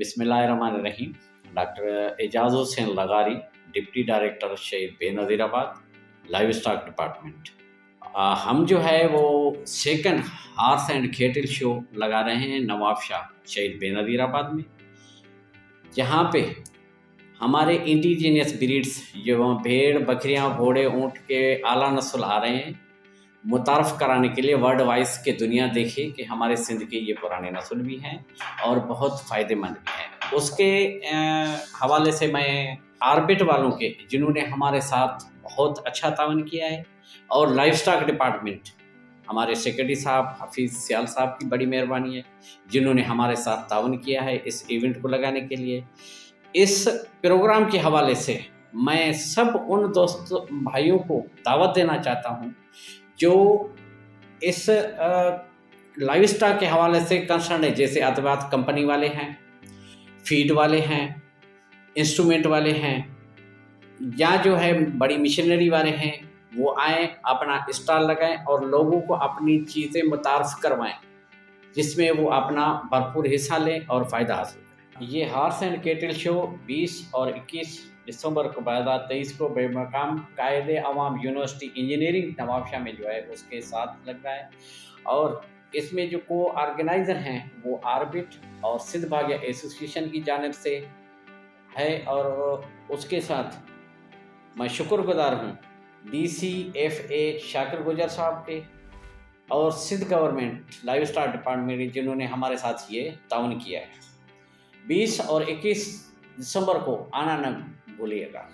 बिस्मिल्लाहिर्रहमानिर्रहीम। Doctor Ejaz Hussain Lagari, deputy director Shaheed Benazirabad livestock department. हम जो है वो second horse and cattle show लगा रहे हैं नवाब शाह शहीद बेनज़ीराबाद में, जहाँ पे हमारे इंडिजीनियस ब्रीड्स जो भेड़, बकरियाँ, घोड़े, ऊँट के आला नस्ल आ रहे हैं, मुतारफ़ कराने के लिए वर्ल्ड वाइज के दुनिया देखे कि हमारे सिंध के ये पुराने नस्ल भी हैं और बहुत फ़ायदेमंद भी हैं। उसके हवाले से मैं आर्बिट वालों के, जिन्होंने हमारे साथ बहुत अच्छा तावन किया है, और लाइव स्टॉक डिपार्टमेंट हमारे सेक्रेटरी साहब हफीज़ सियाल साहब की बड़ी मेहरबानी है, जिन्होंने हमारे साथ तावन किया है इस इवेंट को लगाने के लिए। इस प्रोग्राम के हवाले से मैं सब उन दोस्त भाइयों को दावत देना चाहता हूँ जो इस लाइव स्टॉक के हवाले से कंसर्न है, जैसे अदवात कंपनी वाले हैं, फीड वाले हैं, इंस्ट्रूमेंट वाले हैं, या जो है बड़ी मशीनरी वाले हैं, वो आएँ, अपना स्टॉल लगाएं और लोगों को अपनी चीज़ें मुतारफ़ करवाएं, जिसमें वो अपना भरपूर हिस्सा लें और फ़ायदा हासिल करें। ये हॉर्स एंड कैटल शो 20 और 21 दिसंबर को 2023 को बेमकाम कायदे अवाम यूनिवर्सिटी इंजीनियरिंग नवाबशाह में जो है उसके साथ लग रहा है, और इसमें जो को ऑर्गेनाइज़र हैं वो आर्बिट और सिंध भाग्य एसोसिएशन की जानिब से है। और उसके साथ मैं शुक्रगुजार हूँ DCFA शाकिर गुजर साहब के और Sindh government livestock department, जिन्होंने हमारे साथ ये ताउन किया है। 20 और 21 दिसंबर को आना न भूलिएगा।